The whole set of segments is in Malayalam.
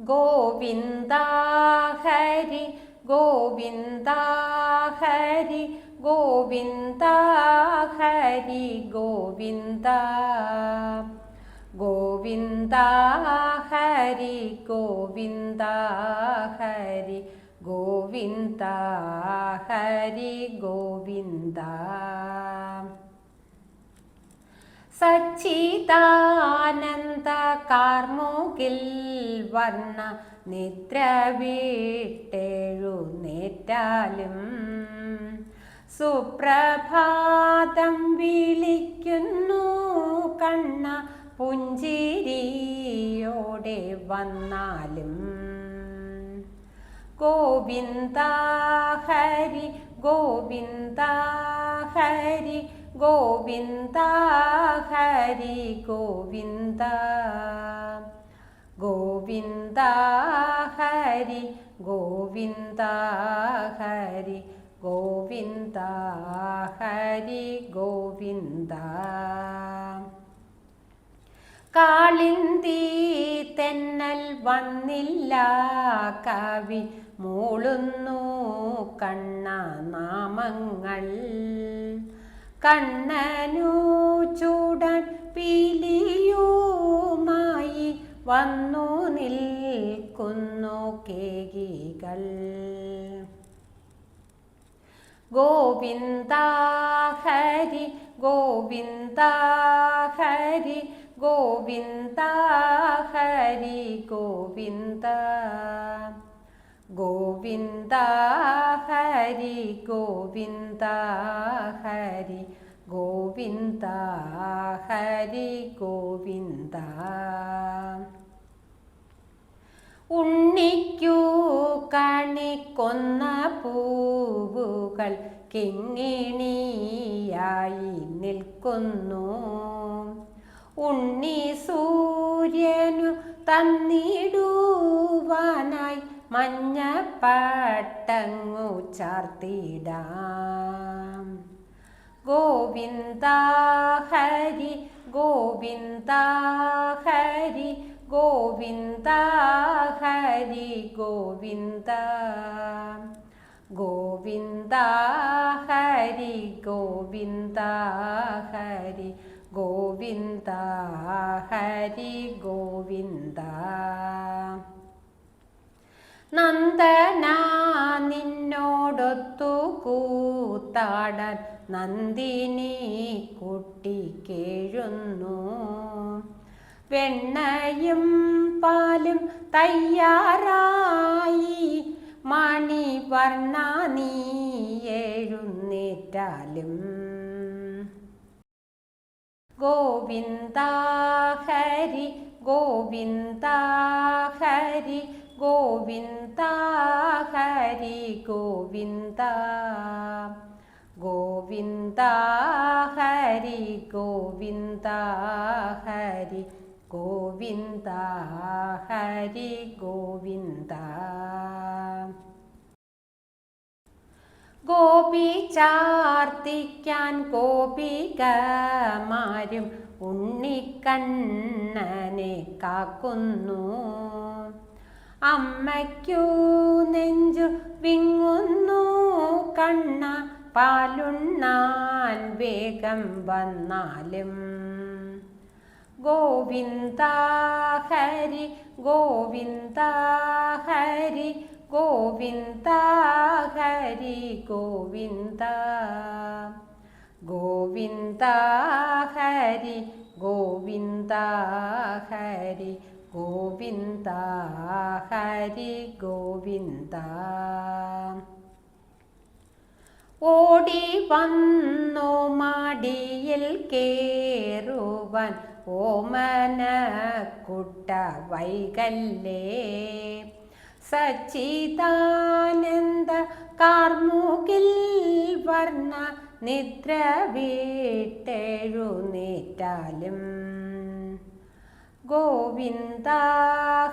ഗോവിന്ദ ഹരി ഗോവിന്ദ ഹരി ഗോവിന്ദ ഹരി ഗോവിന്ദ ഗോവിന്ദ ഹരി ഗോവിന്ദ ഹരി ഗോവിന്ദ ഹരി ഗോവിന്ദ സച്ചിദാനന്ദ കാർമുകിൽ വർണ്ണ നിദ്ര വിട്ടെഴുന്നേറ്റാലും സുപ്രഭാതം വിളിക്കുന്നു കണ്ണ പുഞ്ചിരിയോടെ വന്നാലും ഗോവിന്ദ ഹരി ഗോവിന്ദ ഹരി ഗോവിന്ദ ഹരി ഗോവിന്ദ ഗോവിന്ദ ഹരി ഗോവിന്ദ ഹരി ഗോവിന്ദ ഹരി ഗോവിന്ദ കാളിന്തി തെന്നൽ വന്നില്ല കവി മൂളുന്നു കണ്ണ നാമങ്ങൾ കണ്ണനു ചൂടൻ പീലിയുമായി വന്നു നിൽക്കുന്നു കേകികൾ ഗോവിന്ദ ഹരി ഗോവിന്ദ ഹരി ഗോവിന്ദ ഹരി ഗോവിന്ദ ഗോവിന്ദ ഹരി ഗോവിന്ദ ഹരി ഗോവിന്ദ ഹരി ഗോവിന്ദ ഉണ്ണിക്കു കണിക്കൊന്ന പൂവുകൾ കിങ്ങിണിയായി നിൽക്കുന്നു ഉണ്ണി സൂര്യനു തന്നിടുവാനായി മഞ്ഞപ്പട്ടങ്ങു ചാർത്തിടാം ഗോവിന്ദ ഹരി ഗോവിന്ദ ഹരി ഗോവിന്ദ ഹരി ഗോവിന്ദ ഗോവിന്ദ ഹരി ഗോവിന്ദ ഹരി ഗോവിന്ദ ഹരി ഗോവിന്ദ നന്ദന നിന്നോടൊത്തു കൂത്താടാൻ നന്ദിനി കുട്ടി കേഴുന്നു വെണ്ണയും പാലും തയ്യാറായി മണിവർണ്ണ നീ എഴുന്നേറ്റാലും ഗോവിന്ദ ഹരി ഗോവിന്ദ ഹരി ഗോവിന്ദ ഹരി ഗോവിന്ദ ഗോവിന്ദ ഹരി ഗോവിന്ദ ഹരി ഗോവിന്ദ ഹരി ഗോവിന്ദ ഗോപി ചാർത്തിക്കാൻ ഗോപികമാരും ഉണ്ണിക്കണ്ണനെ കാക്കുന്നു അമ്മയ്ക്കു നെഞ്ചു വിങ്ങുന്നു കണ്ണ പാലുണ്ണാൻ വേഗം വന്നാലും ഗോവിന്ദ ഹരി ഗോവിന്ദ ഹരി ഗോവിന്ദ ഹരി ഗോവിന്ദ ഗോവിന്ദ ഹരി ഗോവിന്ദ ഹരി ഗോവിന്ദ ഹരി ഗോവിന്ദ ഓടി വന്നു മടിയിൽ കേറുവാൻ ഓമന കുട്ട വൈകല്ലേ സച്ചിദാനന്ദ കാർമുകിൽ വർണ്ണ നിദ്ര വിട്ടെഴുന്നേറ്റാലും ഗോവിന്ദ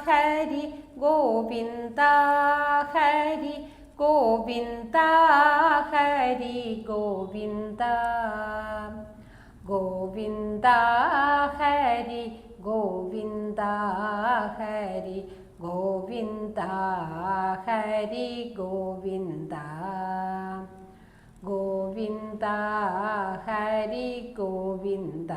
ഹരി ഗോവിന്ദ ഹരി ഗോവിന്ദ ഹരി ഗോവിന്ദ ഗോവിന്ദ ഹരി ഗോവിന്ദ ഹരി ഗോവിന്ദ ഹരി ഗോവിന്ദ ഗോവിന്ദ ഹരി ഗോവിന്ദ